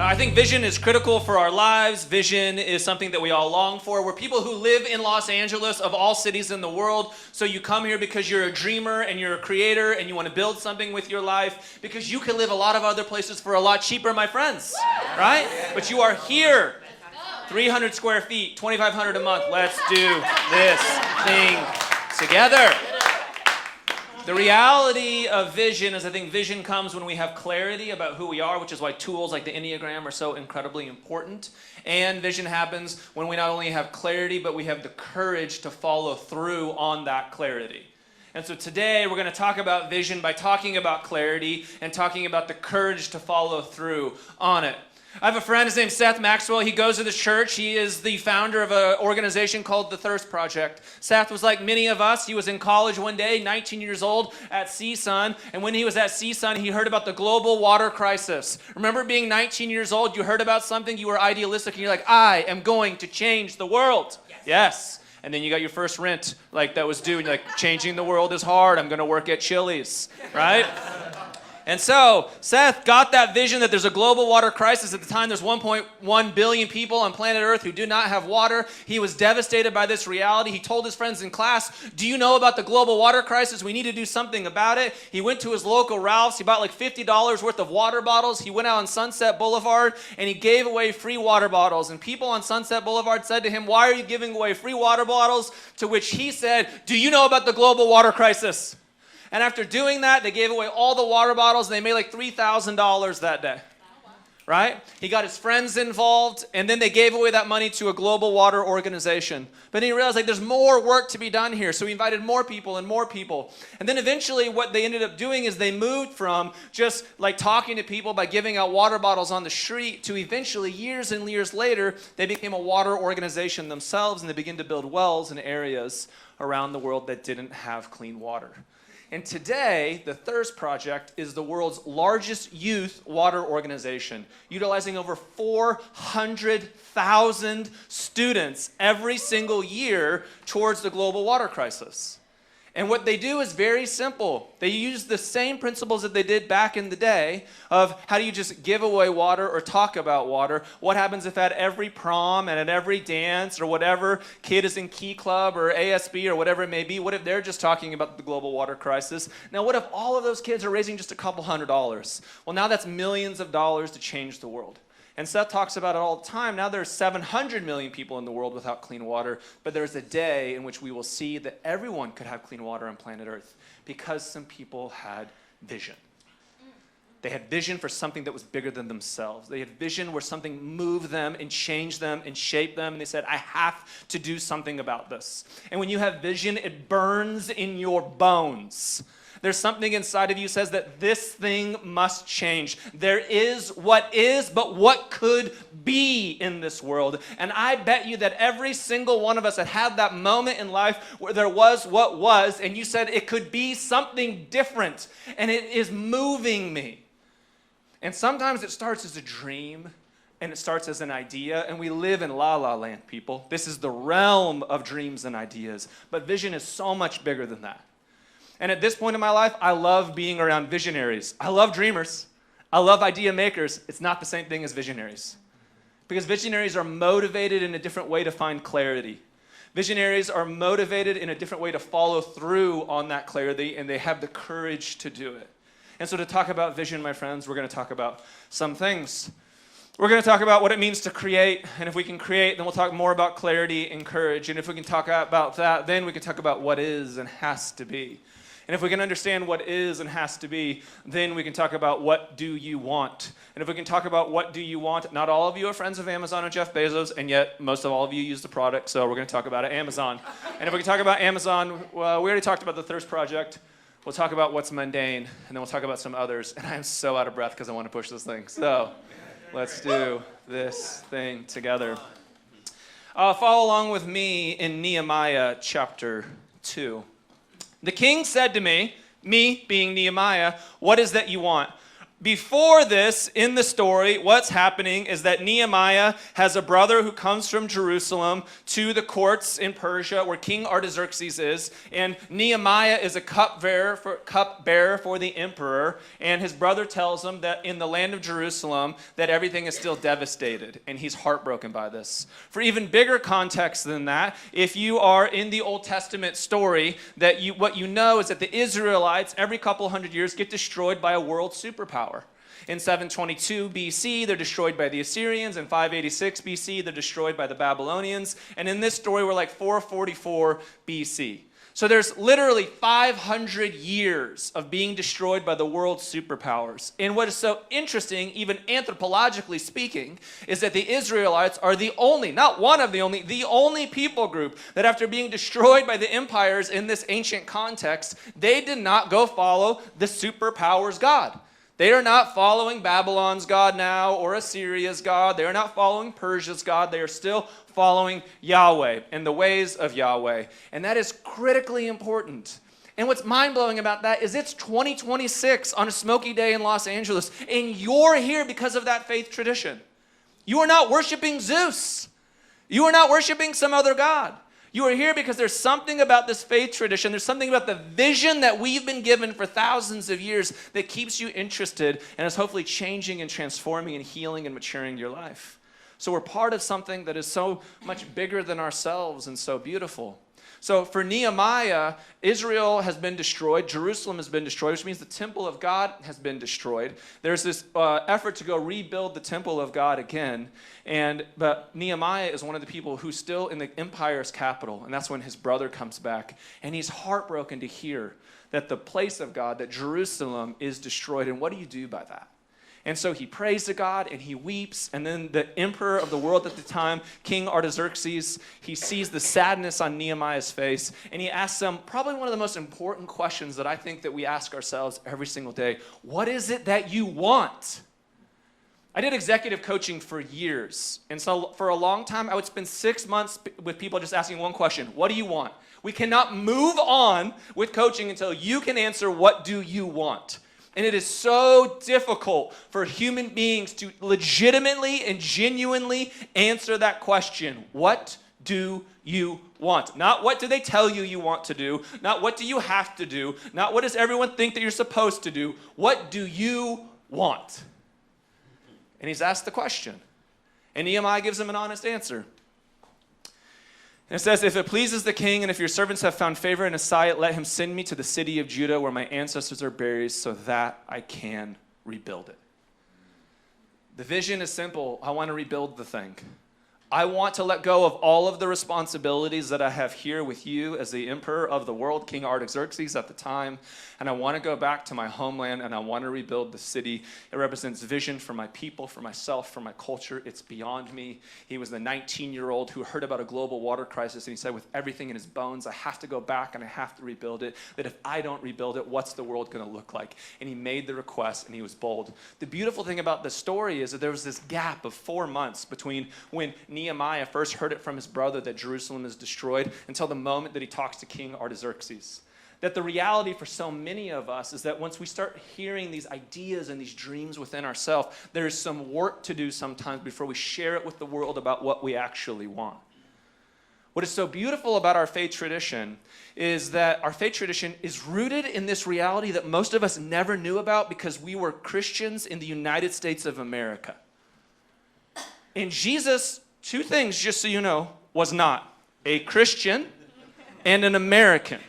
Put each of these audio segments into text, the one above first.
I think vision is critical for our lives. Vision is something that we all long for. We're people who live in Los Angeles, of all cities in the world. So you come here because you're a dreamer and you're a creator and you want to build something with your life, because you can live a lot of other places for a lot cheaper, my friends, right? But you are here. 300 square feet, $2,500 a month. Let's do this thing together. The reality of vision is, I think vision comes when we have clarity about who we are, which is why tools like the Enneagram are so incredibly important. And vision happens when we not only have clarity, but we have the courage to follow through on that clarity. And so today we're going to talk about vision by talking about clarity and talking about the courage to follow through on it. I have a friend, his name's Seth Maxwell. He goes to the church. He is the founder of an organization called the Thirst Project. Seth was like many of us. He was in college one day, 19 years old, at CSUN. And when he was at CSUN, he heard about the global water crisis. Remember being 19 years old, you heard about something, you were idealistic, and you're like, I am going to change the world. Yes. And then you got your first rent, like that was due, and you're like, changing the world is hard. I'm going to work at Chili's, right? And so Seth got that vision that there's a global water crisis. At the time, there's 1.1 billion people on planet Earth who do not have water. He was devastated by this reality. He told his friends in class, do you know about the global water crisis? We need to do something about it. He went to his local Ralph's. He bought like $50 worth of water bottles. He went out on Sunset Boulevard and he gave away free water bottles. And people on Sunset Boulevard said to him, why are you giving away free water bottles? To which he said, do you know about the global water crisis? And after doing that, they gave away all the water bottles, and they made like $3,000 that day, right? He got his friends involved, and then they gave away that money to a global water organization. But then he realized like there's more work to be done here, so he invited more people and more people. And then eventually what they ended up doing is they moved from just like talking to people by giving out water bottles on the street to eventually years and years later, they became a water organization themselves, and they began to build wells in areas around the world that didn't have clean water. And today, the Thirst Project is the world's largest youth water organization, utilizing over 400,000 students every single year towards the global water crisis. And what they do is very simple. They use the same principles that they did back in the day of how do you just give away water or talk about water. What happens if at every prom and at every dance or whatever kid is in Key Club or ASB or whatever it may be, what if they're just talking about the global water crisis? Now, what if all of those kids are raising just a couple $100s? Well, now that's millions of dollars to change the world. And Seth talks about it all the time. Now there's 700 million people in the world without clean water, but there's a day in which we will see that everyone could have clean water on planet Earth because some people had vision. They had vision for something that was bigger than themselves. They had vision where something moved them and changed them and shaped them, and they said, I have to do something about this. And when you have vision, it burns in your bones. There's something inside of you says that this thing must change. There is what is, but what could be in this world. And I bet you that every single one of us that had that moment in life where there was what was, and you said it could be something different, and it is moving me. And sometimes it starts as a dream, and it starts as an idea, and we live in la-la land, people. This is the realm of dreams and ideas, but vision is so much bigger than that. And at this point in my life, I love being around visionaries. I love dreamers. I love idea makers. It's not the same thing as visionaries. Because visionaries are motivated in a different way to find clarity. Visionaries are motivated in a different way to follow through on that clarity, and they have the courage to do it. And so to talk about vision, my friends, we're going to talk about some things. We're going to talk about what it means to create, and if we can create, then we'll talk more about clarity and courage. And if we can talk about that, then we can talk about what is and has to be. And if we can understand what is and has to be, then we can talk about what do you want. And if we can talk about what do you want, not all of you are friends of Amazon and Jeff Bezos, and yet most of all of you use the product, so we're going to talk about it, Amazon. And if we can talk about Amazon, well, we already talked about the Thirst Project. We'll talk about what's mundane, and then we'll talk about some others. And I am so out of breath because I want to push this thing. So let's do this thing together. Follow along with me in Nehemiah chapter 2. The king said to me being Nehemiah, what is that you want? Before this, in the story, what's happening is that Nehemiah has a brother who comes from Jerusalem to the courts in Persia where King Artaxerxes is, and Nehemiah is a cupbearer for the emperor, and his brother tells him that in the land of Jerusalem that everything is still devastated, and he's heartbroken by this. For even bigger context than that, if you are in the Old Testament story, what you know is that the Israelites every couple hundred years get destroyed by a world superpower. In 722 BC, they're destroyed by the Assyrians. In 586 BC, they're destroyed by the Babylonians. And in this story, we're like 444 BC. So there's literally 500 years of being destroyed by the world superpowers. And what is so interesting, even anthropologically speaking, is that the Israelites are the only, not one of the only people group that after being destroyed by the empires in this ancient context, they did not go follow the superpowers God. They are not following Babylon's God now or Assyria's God. They are not following Persia's God. They are still following Yahweh and the ways of Yahweh. And that is critically important. And what's mind-blowing about that is it's 2026 on a smoky day in Los Angeles, and you're here because of that faith tradition. You are not worshiping Zeus. You are not worshiping some other god. You are here because there's something about this faith tradition, there's something about the vision that we've been given for thousands of years that keeps you interested and is hopefully changing and transforming and healing and maturing your life. So we're part of something that is so much bigger than ourselves and so beautiful. So for Nehemiah, Israel has been destroyed. Jerusalem has been destroyed, which means the temple of God has been destroyed. There's this effort to go rebuild the temple of God again. But Nehemiah is one of the people who's still in the empire's capital. And that's when his brother comes back. And he's heartbroken to hear that the place of God, that Jerusalem, is destroyed. And what do you do by that? And so he prays to God and he weeps. And then the emperor of the world at the time, King Artaxerxes, he sees the sadness on Nehemiah's face. And he asks him probably one of the most important questions that I think that we ask ourselves every single day. What is it that you want? I did executive coaching for years. And so for a long time, I would spend 6 months with people just asking one question. What do you want? We cannot move on with coaching until you can answer, what do you want? And it is so difficult for human beings to legitimately and genuinely answer that question. What do you want? Not what do they tell you you want to do, not what do you have to do, not what does everyone think that you're supposed to do. What do you want? And he's asked the question. And Nehemiah gives him an honest answer. And it says, if it pleases the king and if your servants have found favor in his sight, let him send me to the city of Judah where my ancestors are buried so that I can rebuild it. The vision is simple. I want to rebuild the thing. I want to let go of all of the responsibilities that I have here with you as the emperor of the world, King Artaxerxes at the time, and I want to go back to my homeland and I want to rebuild the city. It represents vision for my people, for myself, for my culture. It's beyond me. He was the 19-year-old who heard about a global water crisis and he said, with everything in his bones, I have to go back and I have to rebuild it. That if I don't rebuild it, what's the world going to look like? And he made the request and he was bold. The beautiful thing about this story is that there was this gap of 4 months between when Nehemiah first heard it from his brother that Jerusalem is destroyed until the moment that he talks to King Artaxerxes. That the reality for so many of us is that once we start hearing these ideas and these dreams within ourselves, there is some work to do sometimes before we share it with the world about what we actually want. What is so beautiful about our faith tradition is that our faith tradition is rooted in this reality that most of us never knew about because we were Christians in the United States of America. And Jesus, two things, just so you know, was not a Christian and an American.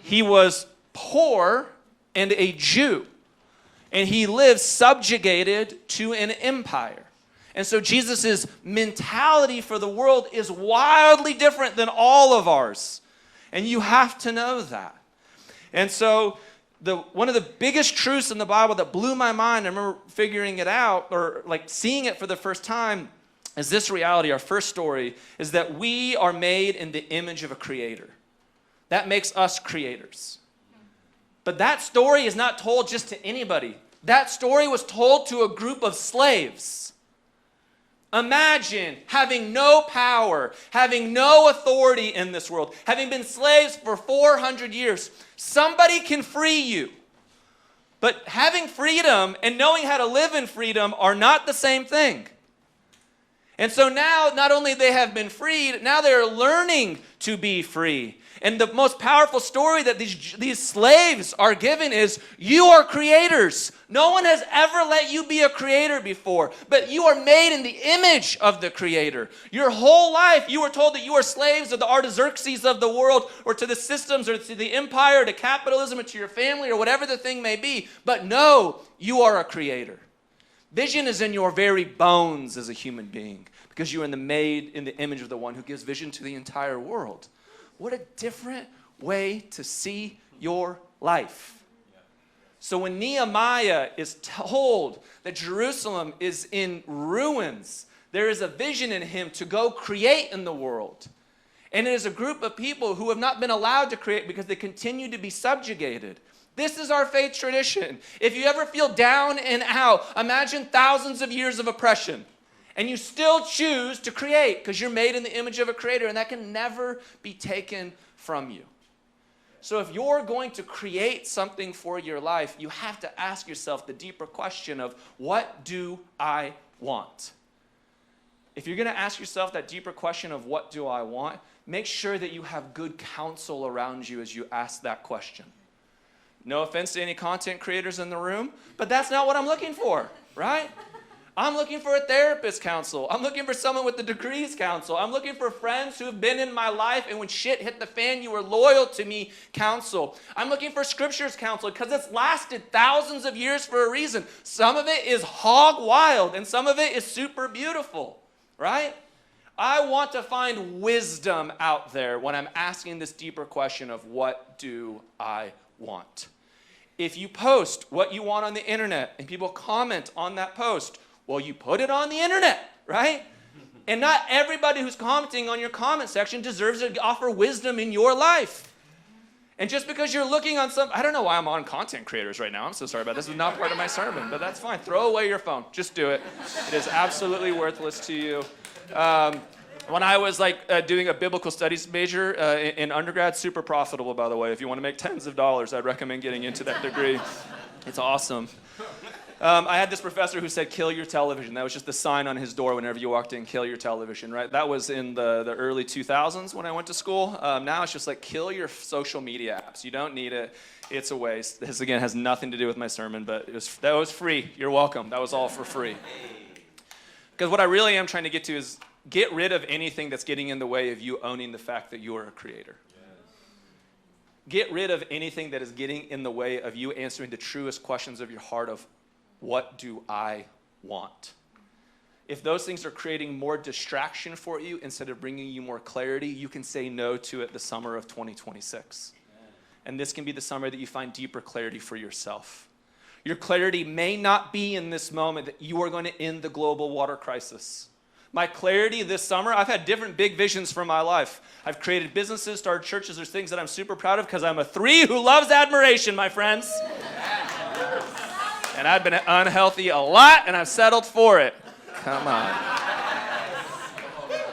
He was poor and a Jew. And he lived subjugated to an empire. And so Jesus' mentality for the world is wildly different than all of ours. And you have to know that. And so one of the biggest truths in the Bible that blew my mind, I remember figuring it out, or like seeing it for the first time, is this reality. Our first story is that we are made in the image of a creator. That makes us creators. But that story is not told just to anybody. That story was told to a group of slaves. Imagine having no power, having no authority in this world, having been slaves for 400 years. Somebody can free you. But having freedom and knowing how to live in freedom are not the same thing. And so now, not only they have been freed, now they're learning to be free. And the most powerful story that these slaves are given is, you are creators. No one has ever let you be a creator before, but you are made in the image of the creator. Your whole life, you were told that you are slaves of the Artaxerxes of the world, or to the systems, or to the empire, or to capitalism, or to your family, or whatever the thing may be. But no, you are a creator. Vision is in your very bones as a human being, because you are made in the image of the one who gives vision to the entire world. What a different way to see your life. So when Nehemiah is told that Jerusalem is in ruins, there is a vision in him to go create in the world. And it is a group of people who have not been allowed to create because they continue to be subjugated. This is our faith tradition. If you ever feel down and out, imagine thousands of years of oppression. And you still choose to create because you're made in the image of a creator, and that can never be taken from you. So if you're going to create something for your life, you have to ask yourself the deeper question of, what do I want? If you're going to ask yourself that deeper question of, what do I want, make sure that you have good counsel around you as you ask that question. No offense to any content creators in the room, but that's not what I'm looking for, right? I'm looking for a therapist counsel. I'm looking for someone with the degrees counsel. I'm looking for friends who have been in my life, and when shit hit the fan, you were loyal to me counsel. I'm looking for scriptures counsel because it's lasted thousands of years for a reason. Some of it is hog wild, and some of it is super beautiful, right? I want to find wisdom out there when I'm asking this deeper question of, what do I want? If you post what you want on the internet and people comment on that post, well, you put it on the internet, right? And not everybody who's commenting on your comment section deserves to offer wisdom in your life. And just because you're looking on I don't know why I'm on content creators right now. I'm so sorry about this. This is not part of my sermon, but that's fine. Throw away your phone. Just do it. It is absolutely worthless to you. When I was doing a biblical studies major in undergrad, super profitable, by the way. If you want to make tens of dollars, I'd recommend getting into that degree. It's awesome. I had this professor who said, kill your television. That was just the sign on his door whenever you walked in, kill your television, right? That was in the early 2000s when I went to school. Now it's just like, kill your social media apps. You don't need it. It's a waste. This, again, has nothing to do with my sermon, but that was free. You're welcome. That was all for free. Because what I really am trying to get to is get rid of anything that's getting in the way of you owning the fact that you are a creator. Get rid of anything that is getting in the way of you answering the truest questions of your heart of, what do I want? If those things are creating more distraction for you instead of bringing you more clarity, you can say no to it the summer of 2026. And this can be the summer that you find deeper clarity for yourself. Your clarity may not be in this moment that you are going to end the global water crisis. My clarity this summer, I've had different big visions for my life. I've created businesses, started churches. There's things that I'm super proud of because I'm a 3 who loves admiration, my friends. And I've been unhealthy a lot, and I've settled for it. Come on.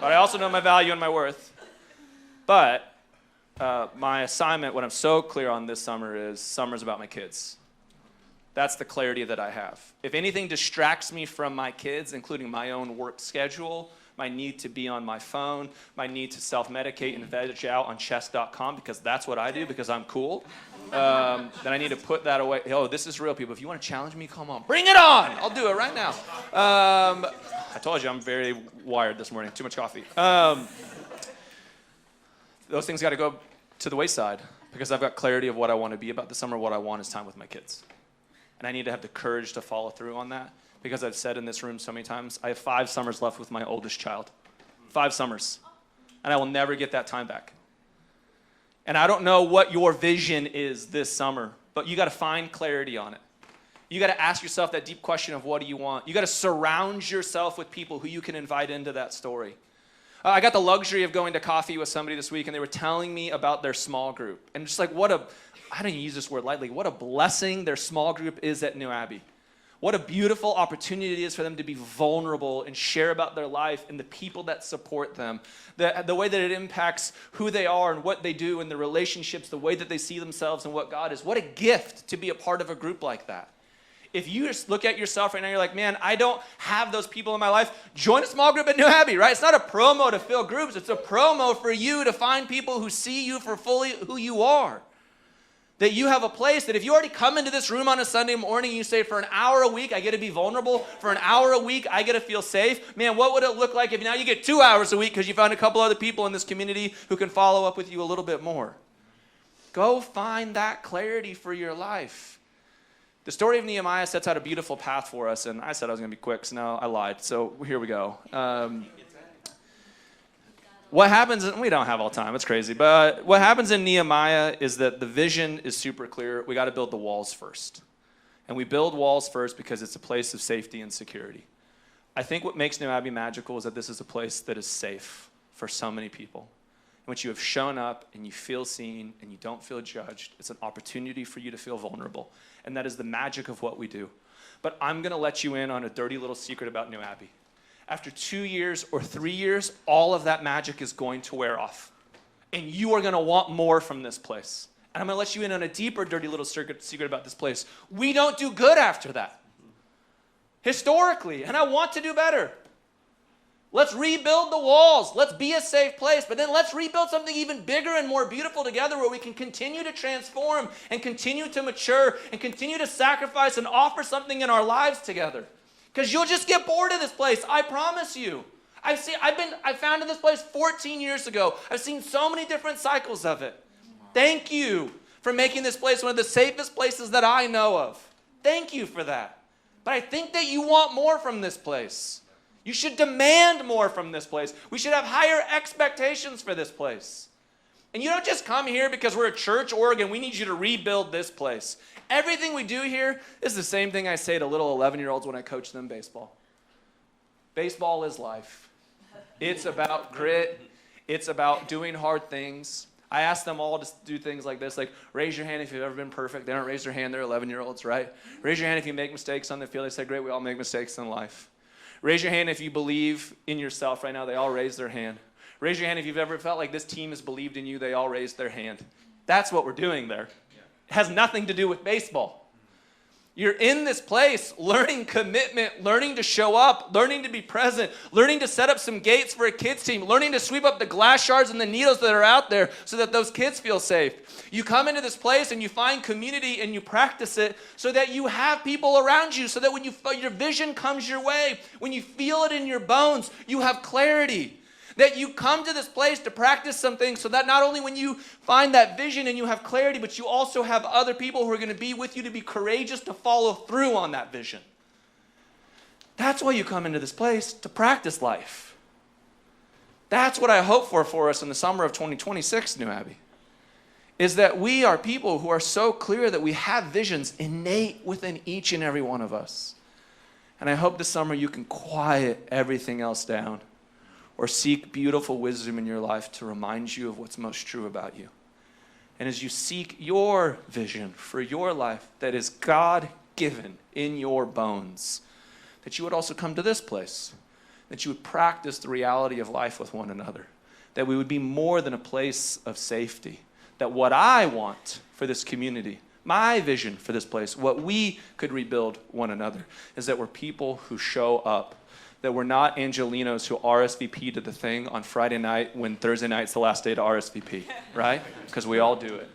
But I also know my value and my worth. But my assignment, what I'm so clear on this summer is, summer's about my kids. That's the clarity that I have. If anything distracts me from my kids, including my own work schedule, my need to be on my phone, my need to self-medicate and veg out on chess.com because that's what I do because I'm cool, then I need to put that away. Oh, this is real, people. If you want to challenge me, come on. Bring it on. I'll do it right now. I told you I'm very wired this morning. Too much coffee. Those things got to go to the wayside because I've got clarity of what I want to be about this summer. What I want is time with my kids. And I need to have the courage to follow through on that because I've said in this room so many times, I have 5 summers left with my oldest child. 5 summers. And I will never get that time back. And I don't know what your vision is this summer, but you got to find clarity on it. You got to ask yourself that deep question of, what do you want? You got to surround yourself with people who you can invite into that story. I got the luxury of going to coffee with somebody this week, and they were telling me about their small group. And just like, I don't use this word lightly, what a blessing their small group is at New Abbey. What a beautiful opportunity it is for them to be vulnerable and share about their life and the people that support them, the way that it impacts who they are and what they do and the relationships, the way that they see themselves and what God is. What a gift to be a part of a group like that. If you just look at yourself right now, you're like, man, I don't have those people in my life, join a small group at New Abbey, right? It's not a promo to fill groups. It's a promo for you to find people who see you for fully who you are. That you have a place that if you already come into this room on a Sunday morning and you say, for an hour a week, I get to be vulnerable. For an hour a week, I get to feel safe. Man, what would it look like if now you get 2 hours a week because you found a couple other people in this community who can follow up with you a little bit more? Go find that clarity for your life. The story of Nehemiah sets out a beautiful path for us, and I said I was going to be quick, so no, I lied. So here we go. What happens, and we don't have all time, it's crazy, but what happens in Nehemiah is that the vision is super clear. We got to build the walls first. And we build walls first because it's a place of safety and security. I think what makes New Abbey magical is that this is a place that is safe for so many people, in which you have shown up and you feel seen and you don't feel judged. It's an opportunity for you to feel vulnerable. And that is the magic of what we do. But I'm going to let you in on a dirty little secret about New Abbey. After 2 years or 3 years, all of that magic is going to wear off. And you are going to want more from this place. And I'm going to let you in on a deeper, dirty little secret about this place. We don't do good after that. Historically. And I want to do better. Let's rebuild the walls. Let's be a safe place. But then let's rebuild something even bigger and more beautiful together where we can continue to transform and continue to mature and continue to sacrifice and offer something in our lives together. Because you'll just get bored of this place, I promise you. I founded this place 14 years ago. I've seen so many different cycles of it. Thank you for making this place one of the safest places that I know of. Thank you for that. But I think that you want more from this place. You should demand more from this place. We should have higher expectations for this place. And you don't just come here because we're a church org and we need you to rebuild this place. Everything we do here is the same thing I say to little 11-year-olds when I coach them baseball. Baseball is life. It's about grit. It's about doing hard things. I ask them all to do things like this, like raise your hand if you've ever been perfect. They don't raise their hand, they're 11-year-olds, right? Raise your hand if you make mistakes on the field. They say, great, we all make mistakes in life. Raise your hand if you believe in yourself right now. They all raise their hand. Raise your hand if you've ever felt like this team has believed in you. They all raised their hand. That's what we're doing there. It has nothing to do with baseball. You're in this place learning commitment, learning to show up, learning to be present, learning to set up some gates for a kids team, learning to sweep up the glass shards and the needles that are out there so that those kids feel safe. You come into this place and you find community and you practice it so that you have people around you, so that when your vision comes your way, when you feel it in your bones, you have clarity. That you come to this place to practice some things so that not only when you find that vision and you have clarity, but you also have other people who are going to be with you to be courageous to follow through on that vision. That's why you come into this place, to practice life. That's what I hope for us in the summer of 2026, New Abbey, is that we are people who are so clear that we have visions innate within each and every one of us. And I hope this summer you can quiet everything else down, or seek beautiful wisdom in your life to remind you of what's most true about you. And as you seek your vision for your life that is God-given in your bones, that you would also come to this place, that you would practice the reality of life with one another, that we would be more than a place of safety, that what I want for this community, my vision for this place, what we could rebuild one another, is that we're people who show up, that we're not Angelinos who RSVP to the thing on Friday night when Thursday night's the last day to RSVP, right? Because we all do it.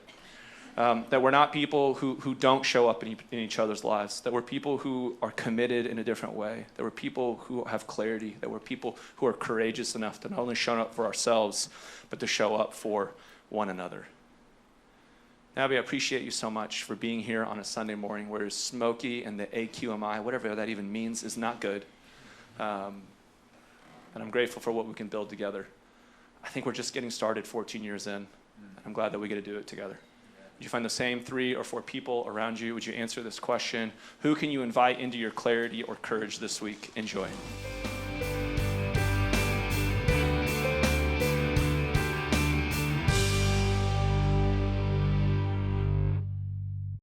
That we're not people who don't show up in each other's lives. That we're people who are committed in a different way. That we're people who have clarity. That we're people who are courageous enough to not only show up for ourselves, but to show up for one another. Abby, I appreciate you so much for being here on a Sunday morning where smoky and the AQMI, whatever that even means, is not good. And I'm grateful for what we can build together. I think we're just getting started 14 years in. I'm glad that we get to do it together. Would you find the same 3 or 4 people around you? Would you answer this question? Who can you invite into your clarity or courage this week? Enjoy.